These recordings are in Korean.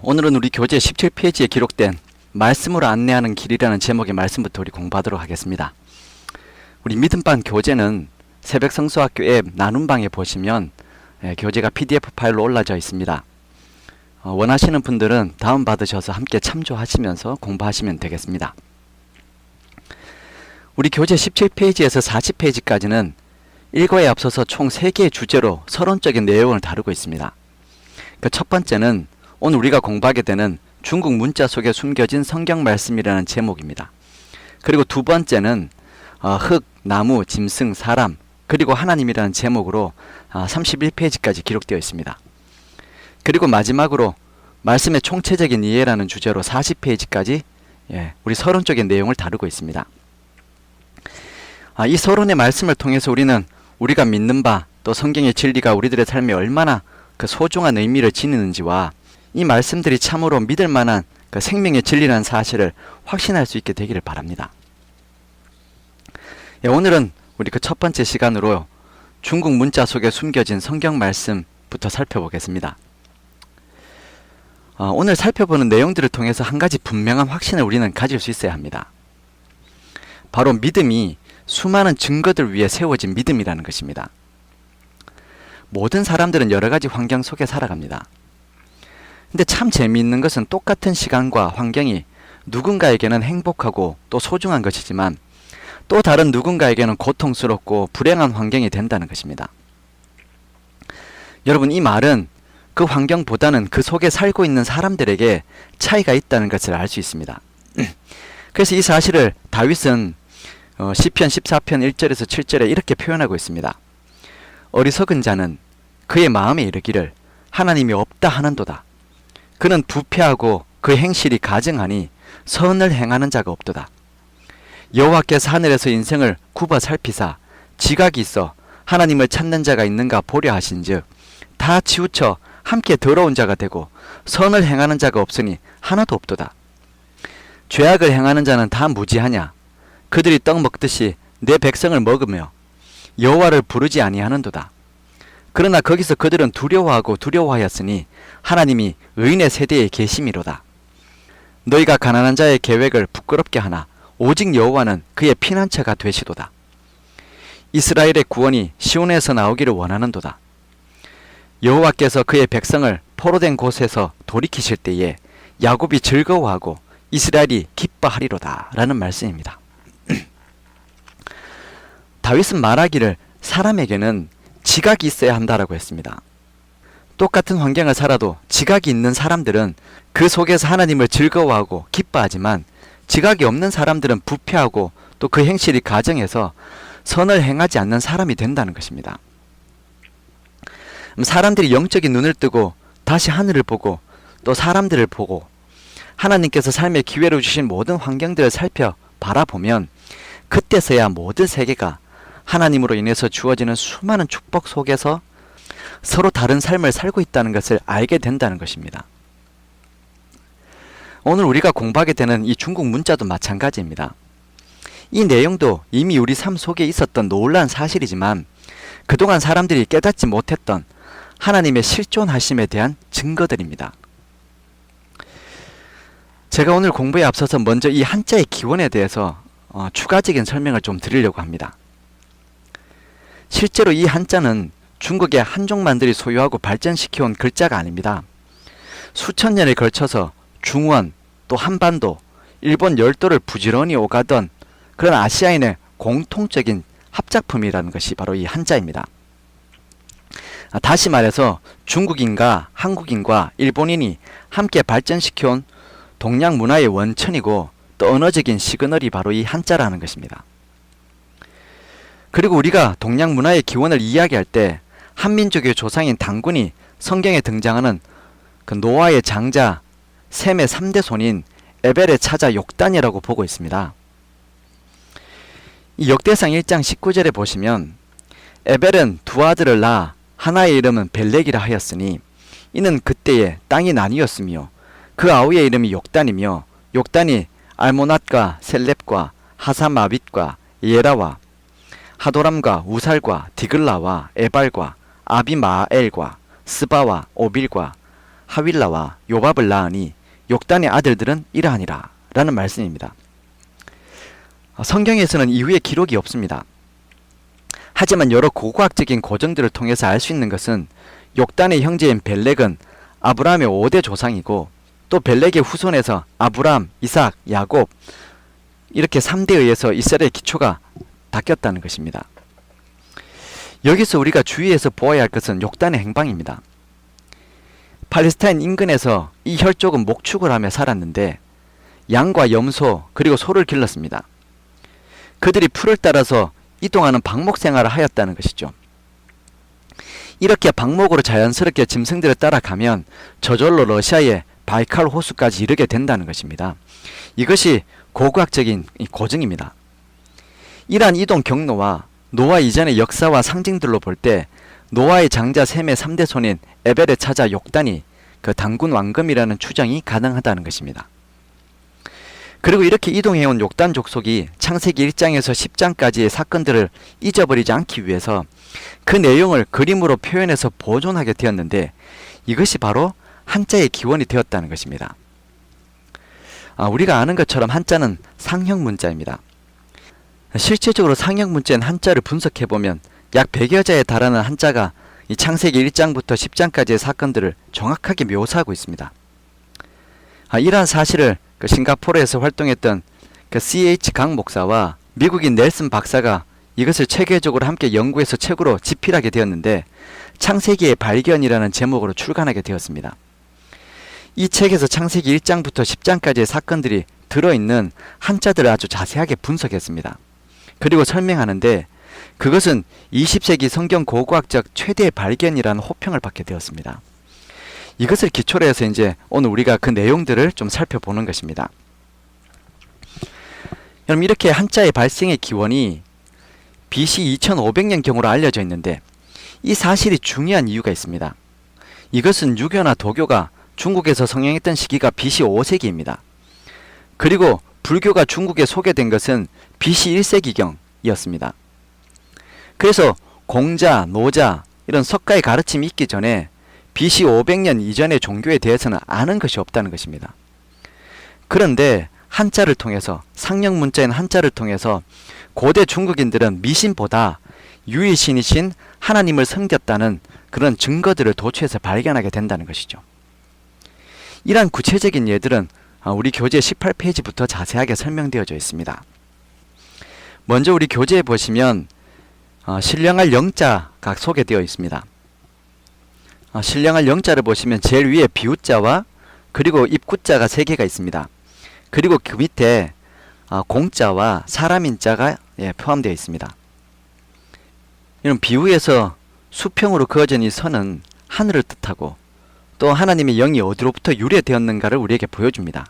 오늘은 우리 교재 17페이지에 기록된 말씀으로 안내하는 길이라는 제목의 말씀부터 우리 공부하도록 하겠습니다. 우리 믿음반 교재는 새벽성수학교 앱 나눔방에 보시면 교재가 PDF 파일로 올라져 있습니다. 원하시는 분들은 다운받으셔서 함께 참조하시면서 공부하시면 되겠습니다. 우리 교재 17페이지에서 40페이지까지는 일과에 앞서서 총 3개의 주제로 서론적인 내용을 다루고 있습니다. 그 첫 번째는 오늘 우리가 공부하게 되는 중국 문자 속에 숨겨진 성경 말씀이라는 제목입니다. 그리고 두 번째는 흙, 나무, 짐승, 사람, 그리고 하나님이라는 제목으로 31페이지까지 기록되어 있습니다. 그리고 마지막으로 말씀의 총체적인 이해라는 주제로 40페이지까지 우리 서론적인 내용을 다루고 있습니다. 이 서론의 말씀을 통해서 우리는 우리가 믿는 바 또 성경의 진리가 우리들의 삶에 얼마나 그 소중한 의미를 지니는지와 이 말씀들이 참으로 믿을 만한 그 생명의 진리라는 사실을 확신할 수 있게 되기를 바랍니다. 오늘은 우리 그 첫 번째 시간으로 중국 문자 속에 숨겨진 성경 말씀부터 살펴보겠습니다. 오늘 살펴보는 내용들을 통해서 한 가지 분명한 확신을 우리는 가질 수 있어야 합니다. 바로 믿음이 수많은 증거들 위에 세워진 믿음이라는 것입니다. 모든 사람들은 여러 가지 환경 속에 살아갑니다. 근데 참 재미있는 것은 똑같은 시간과 환경이 누군가에게는 행복하고 또 소중한 것이지만 또 다른 누군가에게는 고통스럽고 불행한 환경이 된다는 것입니다. 여러분, 이 말은 그 환경보다는 그 속에 살고 있는 사람들에게 차이가 있다는 것을 알 수 있습니다. 그래서 이 사실을 다윗은 시편 14편 1절에서 7절에 이렇게 표현하고 있습니다. 어리석은 자는 그의 마음에 이르기를 하나님이 없다 하는도다. 그는 부패하고 그 행실이 가증하니 선을 행하는 자가 없도다. 여호와께서 하늘에서 인생을 굽어 살피사 지각이 있어 하나님을 찾는 자가 있는가 보려 하신즉 다 치우쳐 함께 더러운 자가 되고 선을 행하는 자가 없으니 하나도 없도다. 죄악을 행하는 자는 다 무지하냐? 그들이 떡 먹듯이 내 백성을 먹으며 여호와를 부르지 아니하는도다. 그러나 거기서 그들은 두려워하고 두려워하였으니 하나님이 의인의 세대에 계심이로다. 너희가 가난한 자의 계획을 부끄럽게 하나 오직 여호와는 그의 피난처가 되시도다. 이스라엘의 구원이 시온에서 나오기를 원하는도다. 여호와께서 그의 백성을 포로된 곳에서 돌이키실 때에 야곱이 즐거워하고 이스라엘이 기뻐하리로다 라는 말씀입니다. 다윗은 말하기를 사람에게는 지각이 있어야 한다라고 했습니다. 똑같은 환경을 살아도 지각이 있는 사람들은 그 속에서 하나님을 즐거워하고 기뻐하지만 지각이 없는 사람들은 부패하고 또 그 행실이 가증해서 선을 행하지 않는 사람이 된다는 것입니다. 사람들이 영적인 눈을 뜨고 다시 하늘을 보고 또 사람들을 보고 하나님께서 삶의 기회로 주신 모든 환경들을 살펴 바라보면 그때서야 모든 세계가 하나님으로 인해서 주어지는 수많은 축복 속에서 서로 다른 삶을 살고 있다는 것을 알게 된다는 것입니다. 오늘 우리가 공부하게 되는 이 중국 문자도 마찬가지입니다. 이 내용도 이미 우리 삶 속에 있었던 놀라운 사실이지만 그동안 사람들이 깨닫지 못했던 하나님의 실존하심에 대한 증거들입니다. 제가 오늘 공부에 앞서서 먼저 이 한자의 기원에 대해서 추가적인 설명을 좀 드리려고 합니다. 실제로 이 한자는 중국의 한족만들이 소유하고 발전시켜온 글자가 아닙니다. 수천 년에 걸쳐서 중원, 또 한반도, 일본 열도를 부지런히 오가던 그런 아시아인의 공통적인 합작품이라는 것이 바로 이 한자입니다. 다시 말해서 중국인과 한국인과 일본인이 함께 발전시켜온 동양 문화의 원천이고 또 언어적인 시그널이 바로 이 한자라는 것입니다. 그리고 우리가 동양 문화의 기원을 이야기할 때 한민족의 조상인 당군이 성경에 등장하는 그 노아의 장자 셈의 3대 손인 에벨의 차자 욕단이라고 보고 있습니다. 이 역대상 1장 19절에 보시면 에벨은 두 아들을 낳아 하나의 이름은 벨렉이라 하였으니 이는 그때에 땅이 나뉘었으며 그 아우의 이름이 욕단이며 욕단이 알모낫과 셀렙과 하사마빗과 예라와 하도람과 우살과 디글라와 에발과 아비마엘과 스바와 오빌과 하윌라와 요밥을 낳으니 욕단의 아들들은 이러하니라 라는 말씀입니다. 성경에서는 이후에 기록이 없습니다. 하지만 여러 고고학적인 고정들을 통해서 알 수 있는 것은 욕단의 형제인 벨렉은 아브라함의 5대 조상이고 또 벨렉의 후손에서 아브라함, 이삭, 야곱 이렇게 3대에 의해서 이스라엘의 기초가 닦였다는 것입니다. 여기서 우리가 주의해서 보아야 할 것은 욕단의 행방입니다. 팔레스타인 인근에서 이 혈족은 목축을 하며 살았는데 양과 염소 그리고 소를 길렀습니다. 그들이 풀을 따라서 이동하는 방목 생활을 하였다는 것이죠. 이렇게 방목으로 자연스럽게 짐승들을 따라가면 저절로 러시아의 바이칼 호수까지 이르게 된다는 것입니다. 이것이 고고학적인 고증입니다. 이러한 이동 경로와 노아 이전의 역사와 상징들로 볼 때 노아의 장자 셈의 3대 손인 에벨을 찾아 욕단이 그 단군 왕금이라는 추정이 가능하다는 것입니다. 그리고 이렇게 이동해온 욕단 족속이 창세기 1장에서 10장까지의 사건들을 잊어버리지 않기 위해서 그 내용을 그림으로 표현해서 보존하게 되었는데 이것이 바로 한자의 기원이 되었다는 것입니다. 우리가 아는 것처럼 한자는 상형 문자입니다. 실제적으로 상형 문자인 한자를 분석해보면 약 100여 자에 달하는 한자가 이 창세기 1장부터 10장까지의 사건들을 정확하게 묘사하고 있습니다. 이러한 사실을 싱가포르에서 활동했던 C.H. 강 목사와 미국인 넬슨 박사가 이것을 체계적으로 함께 연구해서 책으로 집필하게 되었는데 창세기의 발견이라는 제목으로 출간하게 되었습니다. 이 책에서 창세기 1장부터 10장까지의 사건들이 들어있는 한자들을 아주 자세하게 분석했습니다. 그리고 설명하는데 그것은 20세기 성경 고고학적 최대의 발견이라는 호평을 받게 되었습니다. 이것을 기초로 해서 이제 오늘 우리가 그 내용들을 좀 살펴보는 것입니다. 여러분 이렇게 한자의 발생의 기원이 BC 2500년경으로 알려져 있는데 이 사실이 중요한 이유가 있습니다. 이것은 유교나 도교가 중국에서 성행했던 시기가 BC 5세기입니다. 그리고 불교가 중국에 소개된 것은 BC 1세기경이었습니다. 그래서 공자, 노자 이런 석가의 가르침이 있기 전에 BC 500년 이전의 종교에 대해서는 아는 것이 없다는 것입니다. 그런데 한자를 통해서 상형 문자인 한자를 통해서 고대 중국인들은 미신보다 유일신이신 하나님을 섬겼다는 그런 증거들을 도취해서 발견하게 된다는 것이죠. 이러한 구체적인 예들은 우리 교재 18페이지부터 자세하게 설명되어져 있습니다. 먼저 우리 교재에 보시면 신령할 영자가 소개되어 있습니다. 신령할 영자를 보시면 제일 위에 비우자와 그리고 입구자가 3개가 있습니다. 그리고 그 밑에 공자와 사람인자가 포함되어 있습니다. 이런 비우에서 수평으로 그어진 이 선은 하늘을 뜻하고 또 하나님의 영이 어디로부터 유래되었는가를 우리에게 보여줍니다.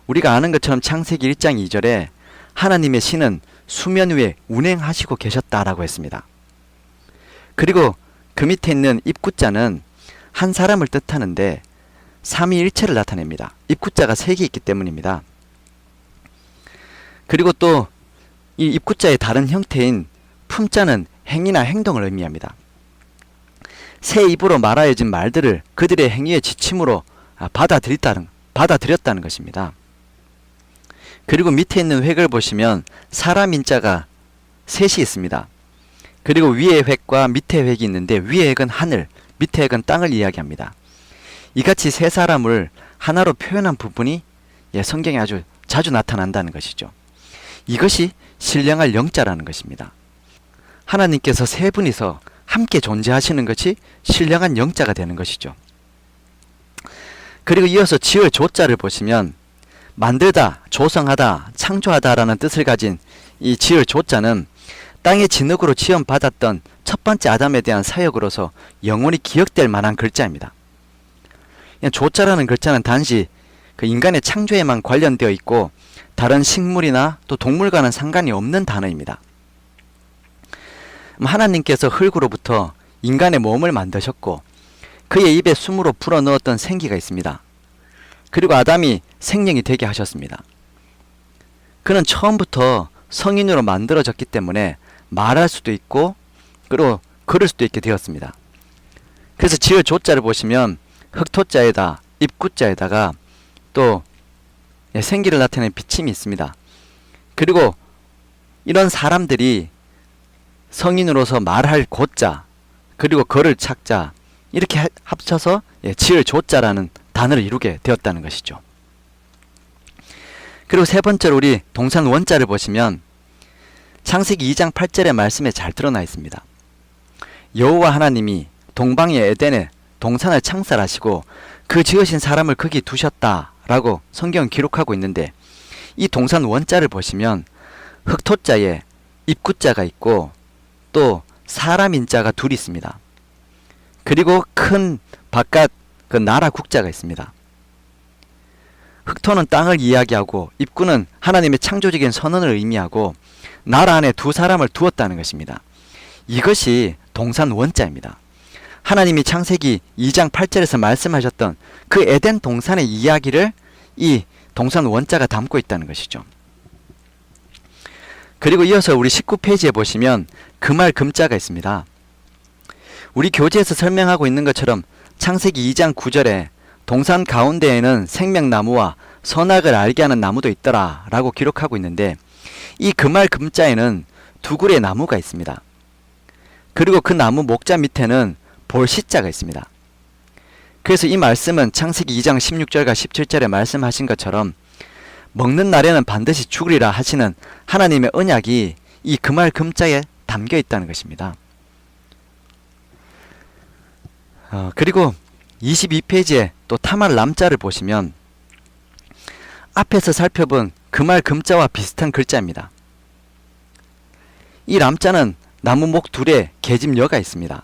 우리가 아는 것처럼 창세기 1장 2절에 하나님의 신은 수면 위에 운행하시고 계셨다라고 했습니다. 그리고 그 밑에 있는 입구자는 한 사람을 뜻하는데 삼위일체를 나타냅니다. 입구자가 3개 있기 때문입니다. 그리고 또 이 입구자의 다른 형태인 품자는 행위나 행동을 의미합니다. 새 입으로 말하여진 말들을 그들의 행위의 지침으로 받아들였다는 것입니다. 그리고 밑에 있는 획을 보시면 사람 인자가 셋이 있습니다. 그리고 위의 획과 밑의 획이 있는데 위의 획은 하늘, 밑의 획은 땅을 이야기합니다. 이같이 세 사람을 하나로 표현한 부분이 성경에 아주 자주 나타난다는 것이죠. 이것이 신령할 영자라는 것입니다. 하나님께서 세 분이서 함께 존재하시는 것이 신령한 영자가 되는 것이죠. 그리고 이어서 지을 조자를 보시면 만들다, 조성하다, 창조하다라는 뜻을 가진 이 지을 조자는 땅의 진흙으로 지음받았던 첫 번째 아담에 대한 사역으로서 영원히 기억될 만한 글자입니다. 조자라는 글자는 단지 그 인간의 창조에만 관련되어 있고 다른 식물이나 또 동물과는 상관이 없는 단어입니다. 하나님께서 흙으로부터 인간의 몸을 만드셨고 그의 입에 숨으로 불어넣었던 생기가 있습니다. 그리고 아담이 생명이 되게 하셨습니다. 그는 처음부터 성인으로 만들어졌기 때문에 말할 수도 있고 그리고 걸을 수도 있게 되었습니다. 그래서 지을 조자를 보시면 흑토자에다 입구자에다가 또 생기를 나타내는 비침이 있습니다. 그리고 이런 사람들이 성인으로서 말할 고자 그리고 걸을 착자 이렇게 합쳐서 지을 조자라는 단어를 이루게 되었다는 것이죠. 그리고 세 번째로 우리 동산 원자를 보시면 창세기 2장 8절의 말씀에 잘 드러나 있습니다. 여호와 하나님이 동방의 에덴에 동산을 창설하시고 그 지으신 사람을 거기 두셨다 라고 성경은 기록하고 있는데, 이 동산 원자를 보시면 흑토자에 입구자가 있고 또 사람인자가 둘이 있습니다. 그리고 큰 바깥 그 나라 국자가 있습니다. 흑토는 땅을 이야기하고 입구는 하나님의 창조적인 선언을 의미하고 나라 안에 두 사람을 두었다는 것입니다. 이것이 동산 원자입니다. 하나님이 창세기 2장 8절에서 말씀하셨던 그 에덴 동산의 이야기를 이 동산 원자가 담고 있다는 것이죠. 그리고 이어서 우리 19페이지에 보시면 금할 금자가 있습니다. 우리 교재에서 설명하고 있는 것처럼 창세기 2장 9절에 동산 가운데에는 생명나무와 선악을 알게 하는 나무도 있더라 라고 기록하고 있는데, 이 금할 금자에는 두 그루의 나무가 있습니다. 그리고 그 나무 목자 밑에는 볼시자가 있습니다. 그래서 이 말씀은 창세기 2장 16절과 17절에 말씀하신 것처럼 먹는 날에는 반드시 죽으리라 하시는 하나님의 언약이 이 금할 금자에 담겨 있다는 것입니다. 그리고 22페이지에 또 타말 람자를 보시면 앞에서 살펴본 금할 금자와 비슷한 글자입니다. 이 람자는 나무목 둘에 계집여가 있습니다.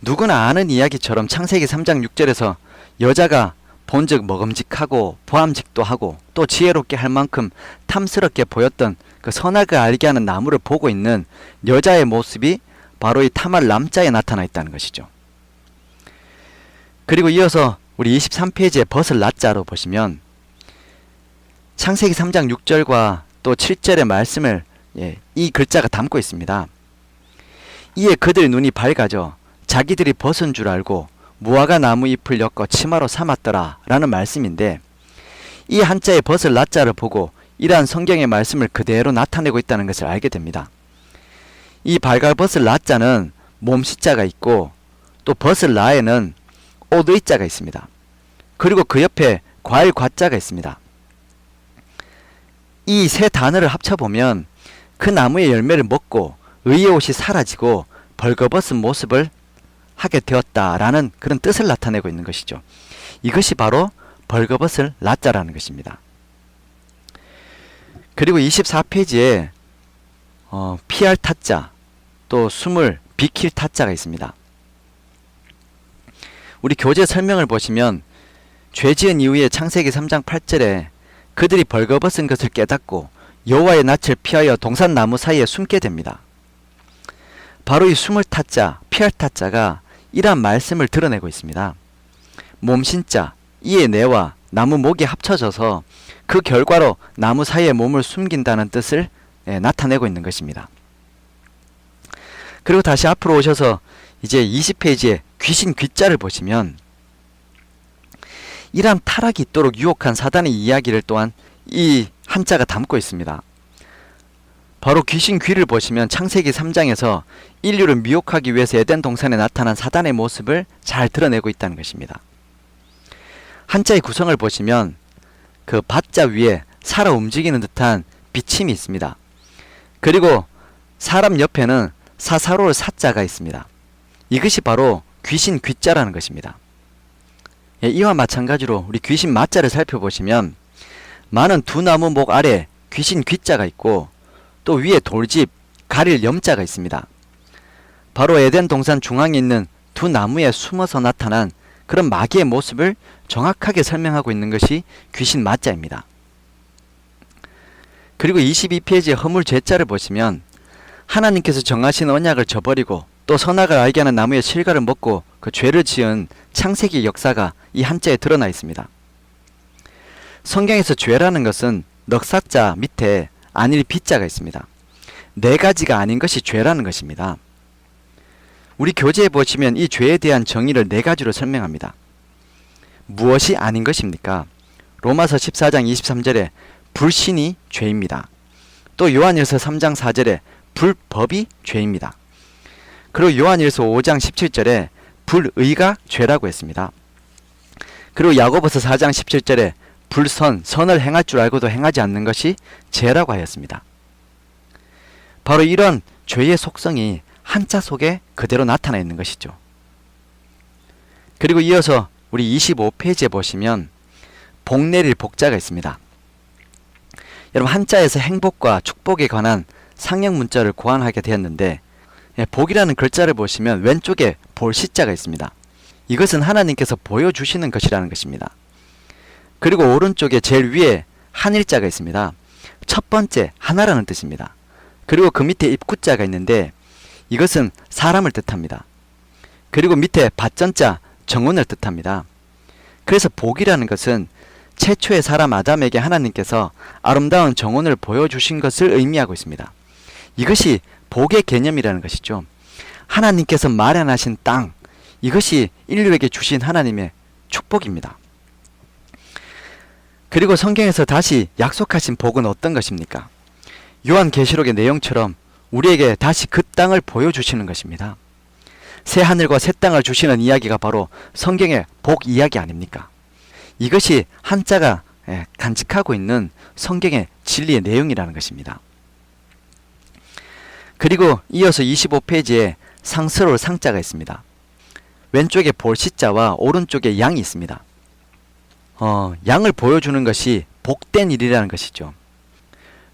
누구나 아는 이야기처럼 창세기 3장 6절에서 여자가 본즉 먹음직하고 보암직도 하고 또 지혜롭게 할 만큼 탐스럽게 보였던 그 선악을 알게 하는 나무를 보고 있는 여자의 모습이 바로 이 타말 람자에 나타나 있다는 것이죠. 그리고 이어서 우리 23페이지에 벗을 라자로 보시면 창세기 3장 6절과 또 7절의 말씀을 이 글자가 담고 있습니다. 이에 그들 눈이 밝아져 자기들이 벗은 줄 알고 무화과 나무 잎을 엮어 치마로 삼았더라 라는 말씀인데, 이 한자의 벗을 라자를 보고 이러한 성경의 말씀을 그대로 나타내고 있다는 것을 알게 됩니다. 이 발갈벗을 라자는 몸시자가 있고 또 벗을 라에는 오드이자가 있습니다. 그리고 그 옆에 과일 과자가 있습니다. 이 세 단어를 합쳐보면 그 나무의 열매를 먹고 의의 옷이 사라지고 벌거벗은 모습을 하게 되었다라는 그런 뜻을 나타내고 있는 것이죠. 이것이 바로 벌거벗을 라자라는 것입니다. 그리고 24페이지에 피할 타자 또 숨을 비킬 타자가 있습니다. 우리 교재 설명을 보시면 죄 지은 이후에 창세기 3장 8절에 그들이 벌거벗은 것을 깨닫고 여호와의 낯을 피하여 동산나무 사이에 숨게 됩니다. 바로 이 숨을 타자, 피할 타자가 이러한 말씀을 드러내고 있습니다. 몸신자, 이의 뇌와 나무 목이 합쳐져서 그 결과로 나무 사이에 몸을 숨긴다는 뜻을 나타내고 있는 것입니다. 그리고 다시 앞으로 오셔서 이제 20페이지에 귀신 귀자를 보시면 이러한 타락이 있도록 유혹한 사단의 이야기를 또한 이 한자가 담고 있습니다. 바로 귀신 귀를 보시면 창세기 3장에서 인류를 미혹하기 위해서 에덴 동산에 나타난 사단의 모습을 잘 드러내고 있다는 것입니다. 한자의 구성을 보시면 그 밭자 위에 살아 움직이는 듯한 비침이 있습니다. 그리고 사람 옆에는 사사로울 사자가 있습니다. 이것이 바로 귀신 귀자라는 것입니다. 이와 마찬가지로 우리 귀신 마자를 살펴보시면 많은 두 나무 목 아래 귀신 귀자가 있고 또 위에 돌집 가릴 염자가 있습니다. 바로 에덴 동산 중앙에 있는 두 나무에 숨어서 나타난 그런 마귀의 모습을 정확하게 설명하고 있는 것이 귀신 마자입니다. 그리고 22페이지의 허물 죄자를 보시면 하나님께서 정하신 언약을 저버리고 또 선악을 알게 하는 나무의 실과를 먹고 그 죄를 지은 창세기 역사가 이 한자에 드러나 있습니다. 성경에서 죄라는 것은 넉사자 밑에 안일 비자가 있습니다. 네 가지가 아닌 것이 죄라는 것입니다. 우리 교재에 보시면 이 죄에 대한 정의를 네 가지로 설명합니다. 무엇이 아닌 것입니까? 로마서 14장 23절에 불신이 죄입니다. 또 요한일서 3장 4절에 불법이 죄입니다. 그리고 요한일서 5장 17절에 불의가 죄라고 했습니다. 그리고 야고보서 4장 17절에 선을 행할 줄 알고도 행하지 않는 것이 죄라고 하였습니다. 바로 이런 죄의 속성이 한자 속에 그대로 나타나 있는 것이죠. 그리고 이어서 우리 25페이지에 보시면 복 내릴 복자가 있습니다. 여러분, 한자에서 행복과 축복에 관한 상형 문자를 고안하게 되었는데, 복이라는 글자를 보시면 왼쪽에 볼시자가 있습니다. 이것은 하나님께서 보여주시는 것이라는 것입니다. 그리고 오른쪽에 제일 위에 한일자가 있습니다. 첫 번째 하나라는 뜻입니다. 그리고 그 밑에 입구자가 있는데 이것은 사람을 뜻합니다. 그리고 밑에 밭전자 정원을 뜻합니다. 그래서 복이라는 것은 최초의 사람 아담에게 하나님께서 아름다운 정원을 보여주신 것을 의미하고 있습니다. 이것이 복의 개념이라는 것이죠. 하나님께서 마련하신 땅, 이것이 인류에게 주신 하나님의 축복입니다. 그리고 성경에서 다시 약속하신 복은 어떤 것입니까? 요한계시록의 내용처럼 우리에게 다시 그 땅을 보여주시는 것입니다. 새 하늘과 새 땅을 주시는 이야기가 바로 성경의 복 이야기 아닙니까? 이것이 한자가 간직하고 있는 성경의 진리의 내용이라는 것입니다. 그리고 이어서 25페이지에 상스러울 상자가 있습니다. 왼쪽에 볼시자와 오른쪽에 양이 있습니다. 양을 보여주는 것이 복된 일이라는 것이죠.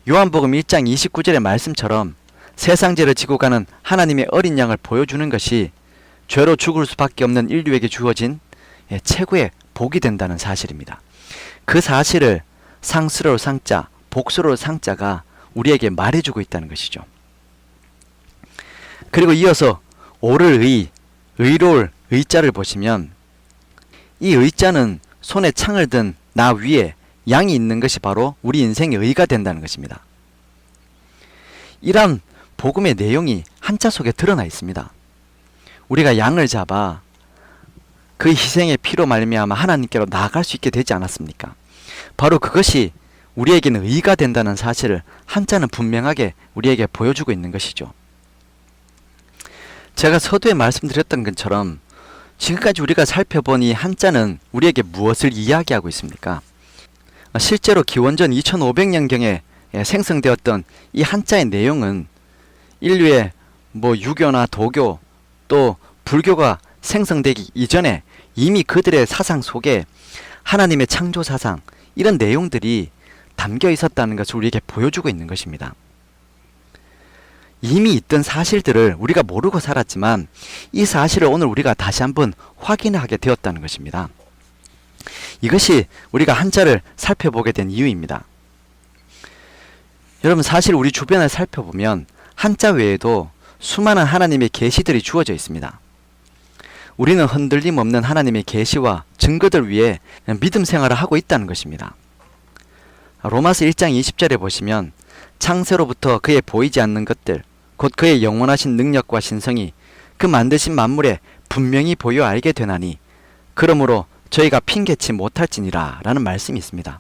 요한복음 1장 29절의 말씀처럼 세상죄를 지고 가는 하나님의 어린 양을 보여주는 것이 죄로 죽을 수밖에 없는 인류에게 주어진 최고의 복이 된다는 사실입니다. 그 사실을 상스러울 상자, 복스러울 상자가 우리에게 말해주고 있다는 것이죠. 그리고 이어서 오를 의로울 의자를 보시면 이 의자는 손에 창을 든 나 위에 양이 있는 것이 바로 우리 인생의 의가 된다는 것입니다. 이런 복음의 내용이 한자 속에 드러나 있습니다. 우리가 양을 잡아 그 희생의 피로 말미암아 하나님께로 나아갈 수 있게 되지 않았습니까? 바로 그것이 우리에게는 의가 된다는 사실을 한자는 분명하게 우리에게 보여주고 있는 것이죠. 제가 서두에 말씀드렸던 것처럼 지금까지 우리가 살펴본 이 한자는 우리에게 무엇을 이야기하고 있습니까? 실제로 기원전 2500년경에 생성되었던 이 한자의 내용은 인류의 유교나 도교 또 불교가 생성되기 이전에 이미 그들의 사상 속에 하나님의 창조 사상, 이런 내용들이 담겨 있었다는 것을 우리에게 보여주고 있는 것입니다. 이미 있던 사실들을 우리가 모르고 살았지만 이 사실을 오늘 우리가 다시 한번 확인하게 되었다는 것입니다. 이것이 우리가 한자를 살펴보게 된 이유입니다. 여러분, 사실 우리 주변을 살펴보면 한자 외에도 수많은 하나님의 계시들이 주어져 있습니다. 우리는 흔들림 없는 하나님의 계시와 증거들 위해 믿음 생활을 하고 있다는 것입니다. 로마서 1장 20절에 보시면 창세로부터 그의 보이지 않는 것들, 곧 그의 영원하신 능력과 신성이 그 만드신 만물에 분명히 보여 알게 되나니 그러므로 저희가 핑계치 못할지니라 라는 말씀이 있습니다.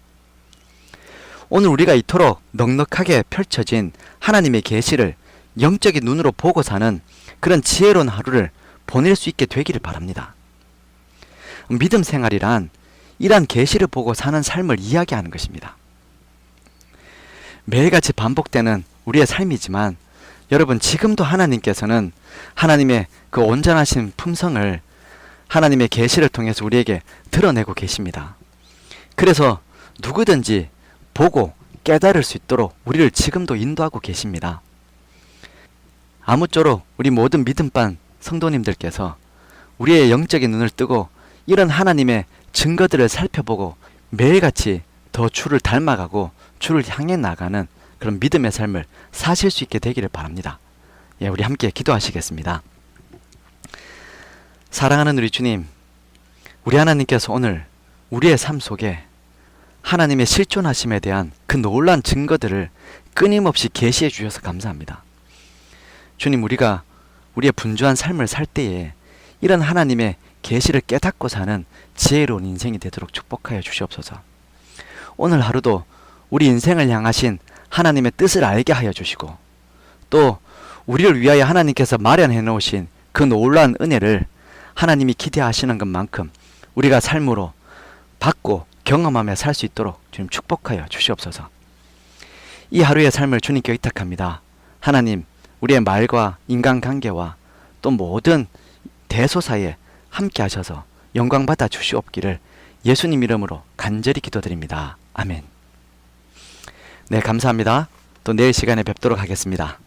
오늘 우리가 이토록 넉넉하게 펼쳐진 하나님의 계시를 영적인 눈으로 보고 사는 그런 지혜로운 하루를 보낼 수 있게 되기를 바랍니다. 믿음 생활이란 이러한 계시를 보고 사는 삶을 이야기하는 것입니다. 매일같이 반복되는 우리의 삶이지만 여러분, 지금도 하나님께서는 하나님의 그 온전하신 품성을 하나님의 계시를 통해서 우리에게 드러내고 계십니다. 그래서 누구든지 보고 깨달을 수 있도록 우리를 지금도 인도하고 계십니다. 아무쪼록 우리 모든 믿음반 성도님들께서 우리의 영적인 눈을 뜨고 이런 하나님의 증거들을 살펴보고 매일같이 더 주를 닮아가고 주를 향해 나가는 그런 믿음의 삶을 사실 수 있게 되기를 바랍니다. 우리 함께 기도하시겠습니다. 사랑하는 우리 주님, 우리 하나님께서 오늘 우리의 삶 속에 하나님의 실존하심에 대한 그 놀라운 증거들을 끊임없이 계시해 주셔서 감사합니다. 주님, 우리가 우리의 분주한 삶을 살 때에 이런 하나님의 계시를 깨닫고 사는 지혜로운 인생이 되도록 축복하여 주시옵소서. 오늘 하루도 우리 인생을 향하신 하나님의 뜻을 알게 하여 주시고, 또 우리를 위하여 하나님께서 마련해 놓으신 그 놀라운 은혜를 하나님이 기대하시는 것만큼 우리가 삶으로 받고 경험하며 살 수 있도록 주님 축복하여 주시옵소서. 이 하루의 삶을 주님께 의탁합니다. 하나님, 우리의 말과 인간관계와 또 모든 대소사에 함께 하셔서 영광 받아 주시옵기를 예수님 이름으로 간절히 기도드립니다. 아멘. 네, 감사합니다. 또 내일 시간에 뵙도록 하겠습니다.